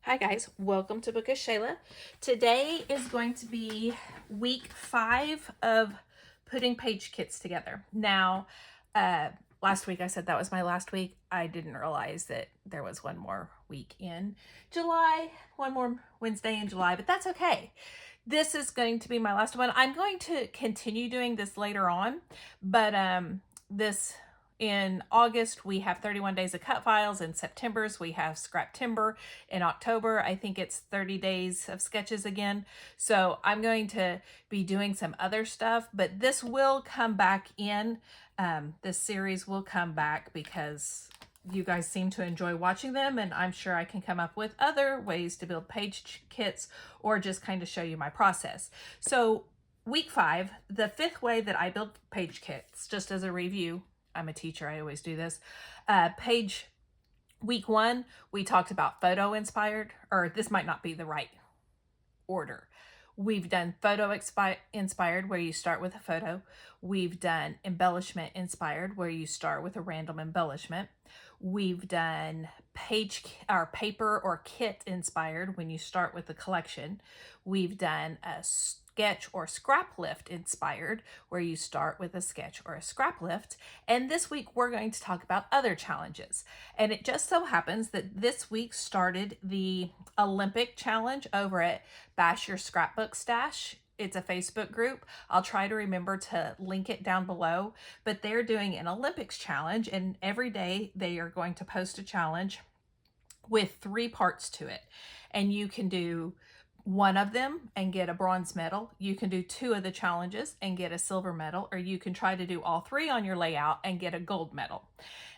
Hi guys, welcome to Book of Shayla. Today is going to be week 5 of putting page kits together. Now, last week I said that was my last week. I didn't realize that there was one more week in July, one more Wednesday in July, but that's okay. This is going to be my last one. I'm going to continue doing this later on, but this in August, we have 31 days of cut files. In September's, we have scrap timber. In October, I think it's 30 days of sketches again. So I'm going to be doing some other stuff, but this will come back in. This series will come back because you guys seem to enjoy watching them, and I'm sure I can come up with other ways to build page kits or just kind of show you my process. So week 5, the 5th way that I build page kits, just as a review, I'm a teacher, I always do this. Week 1, we talked about photo inspired, or this might not be the right order. We've done photo inspired, where you start with a photo. We've done embellishment inspired, where you start with a random embellishment. We've done paper or kit inspired, when you start with the collection. We've done a sketch or scrap lift inspired, where you start with a sketch or a scrap lift. And this week we're going to talk about other challenges. And it just so happens that this week started the Olympic challenge over at Bash Your Scrapbook Stash. It's a Facebook group. I'll try to remember to link it down below, but they're doing an Olympics challenge, and every day they are going to post a challenge with 3 parts to it. And you can do one of them and get a bronze medal. You can do 2 of the challenges and get a silver medal, or you can try to do all 3 on your layout and get a gold medal.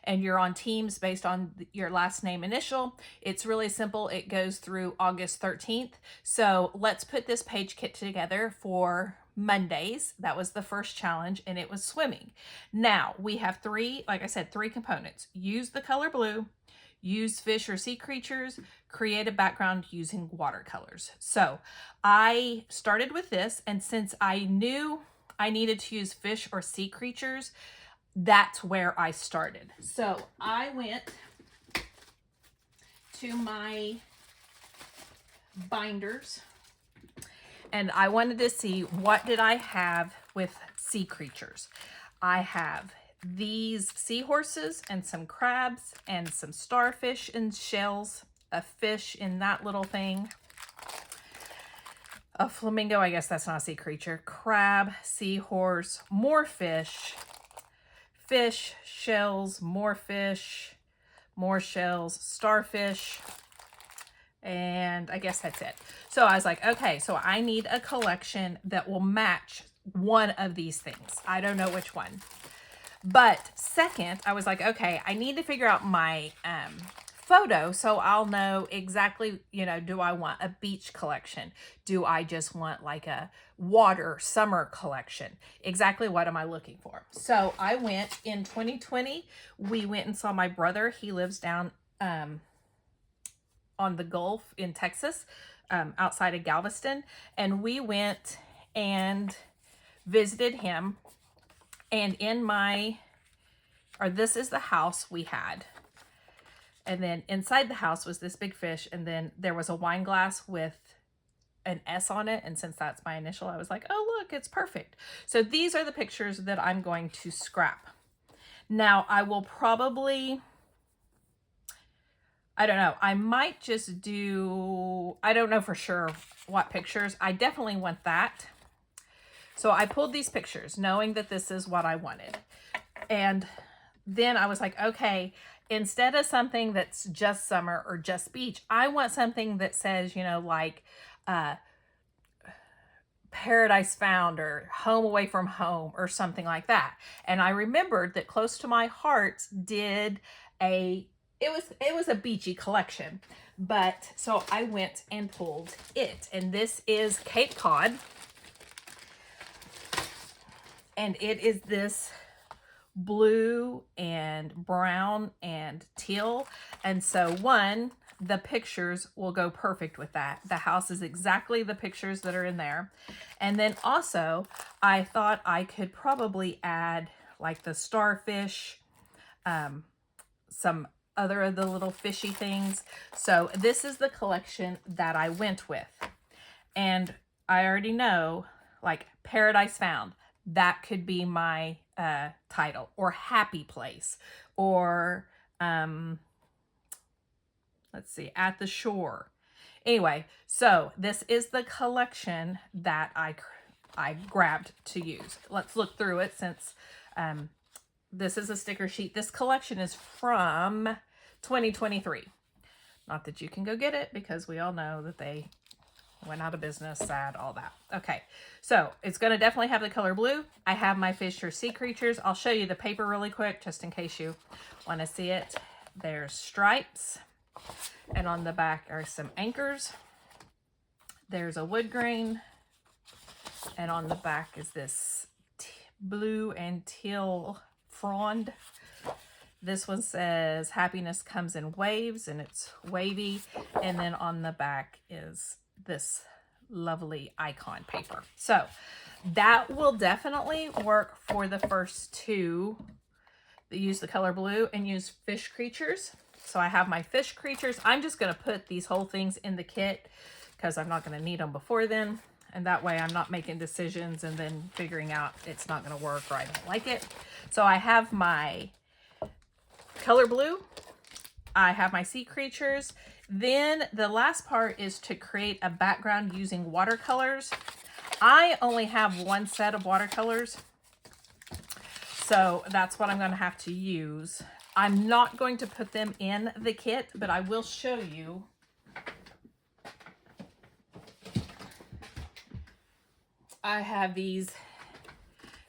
And you're on teams based on your last name initial. It's really simple. It goes through August 13th. So let's put this page kit together for Mondays. That was the first challenge, and it was swimming. Now we have 3, like I said, 3 components. Use the color blue, use fish or sea creatures, create a background using watercolors. So I started with this, and since I knew I needed to use fish or sea creatures, that's where I started. So I went to my binders, and I wanted to see what did I have with sea creatures. I have these seahorses and some crabs and some starfish and shells, a fish in that little thing, a flamingo, I guess that's not a sea creature, crab, seahorse, more fish, fish, shells, more fish, more shells, starfish, and I guess that's it. So I was like, okay, so I need a collection that will match one of these things. I don't know which one. But second, I was like, okay, I need to figure out my photo so I'll know exactly, do I want a beach collection? Do I just want like a water summer collection? Exactly what am I looking for? So I went in 2020, we went and saw my brother. He lives down on the Gulf in Texas, outside of Galveston. And we went and visited him. And this is the house we had. And then inside the house was this big fish. And then there was a wine glass with an S on it. And since that's my initial, I was like, oh, look, it's perfect. So these are the pictures that I'm going to scrap. Now I will probably, I don't know, I might just do, I don't know for sure what pictures. I definitely want that. So I pulled these pictures knowing that this is what I wanted. And then I was like, okay, instead of something that's just summer or just beach, I want something that says, like Paradise Found or Home Away from Home or something like that. And I remembered that Close to My Heart did it was a beachy collection. But so I went and pulled it. And this is Cape Cod. And it is this blue and brown and teal. And so the pictures will go perfect with that. The house is exactly the pictures that are in there. And then also I thought I could probably add like the starfish, some other of the little fishy things. So this is the collection that I went with. And I already know, like, Paradise Found, that could be my title, or Happy Place, or let's see, At the Shore. Anyway, so this is the collection that I grabbed to use. Let's look through it, since this is a sticker sheet. This collection is from 2023. Not that you can go get it, because we all know that they went out of business, sad, all that. Okay, so it's going to definitely have the color blue. I have my fish or sea creatures. I'll show you the paper really quick, just in case you want to see it. There's stripes, and on the back are some anchors. There's a wood grain, and on the back is this blue and teal frond. This one says happiness comes in waves, and it's wavy. And then on the back is this lovely icon paper. So that will definitely work for the first two that use the color blue and use fish creatures. So I have my fish creatures. I'm just going to put these whole things in the kit, because I'm not going to need them before then. And that way I'm not making decisions and then figuring out it's not going to work or I don't like it. So I have my color blue. I have my sea creatures. Then the last part is to create a background using watercolors. I only have one set of watercolors, so that's what I'm going to have to use. I'm not going to put them in the kit, but I will show you. I have these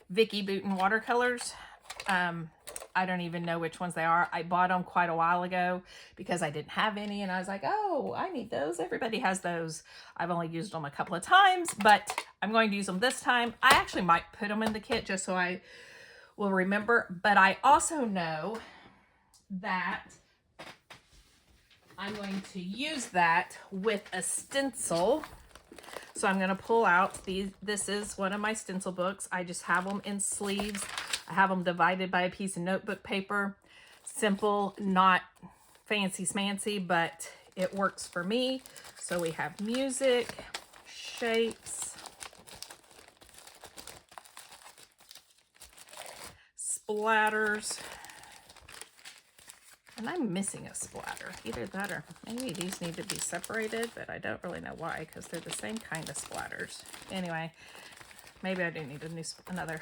Vicki Boutin watercolors. I don't even know which ones they are. I bought them quite a while ago because I didn't have any, and I was like, oh, I need those. Everybody has those. I've only used them a couple of times, but I'm going to use them this time. I actually might put them in the kit just so I will remember, but I also know that I'm going to use that with a stencil. So I'm going to pull out these. This is one of my stencil books. I just have them in sleeves. I have them divided by a piece of notebook paper. Simple, not fancy smancy, but it works for me. So we have music, shapes, splatters, and I'm missing a splatter. Either that or maybe these need to be separated, but I don't really know why, because they're the same kind of splatters. Anyway, maybe I do need another.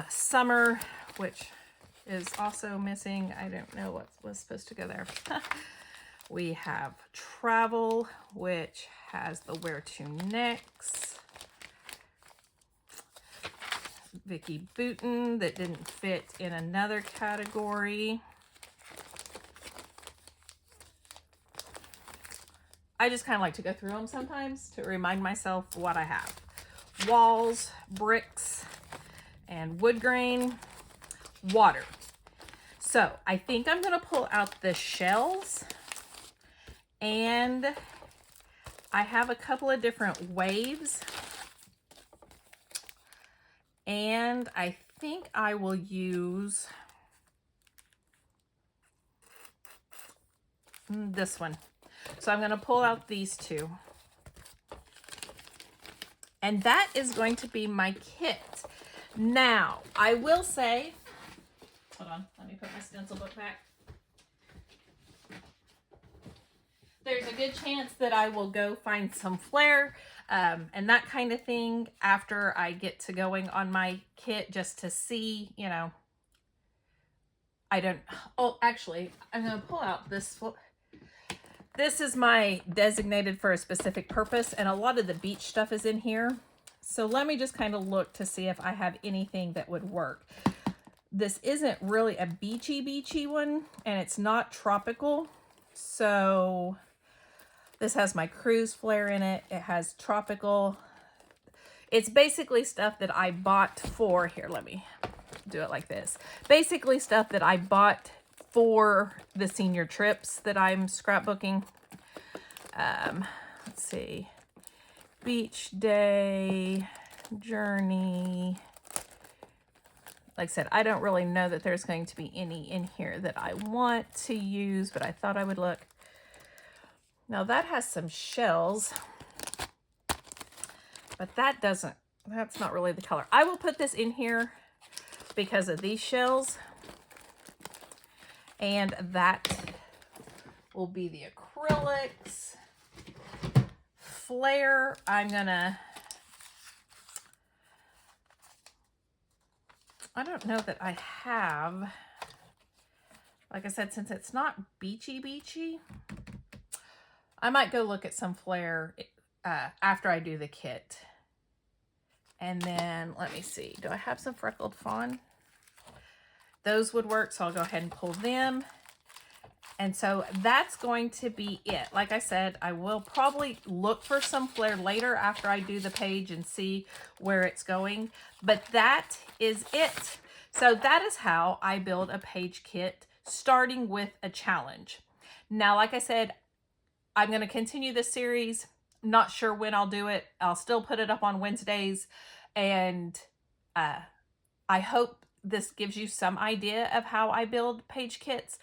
Summer, which is also missing. I don't know what was supposed to go there. We have travel, which has the where to next. Vicki Boutin, that didn't fit in another category. I just kind of like to go through them sometimes to remind myself what I have. Walls, bricks, and wood grain, water. So I think I'm going to pull out the shells, and I have a couple of different waves, and I think I will use this one. So I'm going to pull out these two, and that is going to be my kit. Now, I will say, hold on, let me put my stencil book back. There's a good chance that I will go find some flair and that kind of thing after I get to going on my kit, just to see, you know, actually, I'm going to pull out this. This is my designated for a specific purpose, and a lot of the beach stuff is in here. So let me just kind of look to see if I have anything that would work. This isn't really a beachy one, and it's not tropical. So this has my cruise flare in it. It has tropical. It's basically stuff that I bought for, here, let me do it like this. Basically stuff that I bought for the senior trips that I'm scrapbooking. Let's see. Beach day, journey. Like I said, I don't really know that there's going to be any in here that I want to use, but I thought I would look. Now that has some shells, but that's not really the color. I will put this in here because of these shells, and that will be the acrylics. Flare, I don't know that I have, like I said, since it's not beachy, I might go look at some flare after I do the kit. And then, let me see, do I have some freckled fawn? Those would work, so I'll go ahead and pull them. And so that's going to be it. Like I said, I will probably look for some flare later after I do the page and see where it's going. But that is it. So that is how I build a page kit, starting with a challenge. Now, like I said, I'm going to continue this series. Not sure when I'll do it. I'll still put it up on Wednesdays. And I hope this gives you some idea of how I build page kits.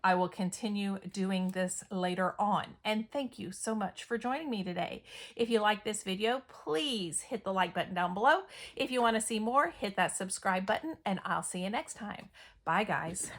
I will continue doing this later on. And thank you so much for joining me today. If you like this video, please hit the like button down below. If you want to see more, hit that subscribe button, and I'll see you next time. Bye, guys.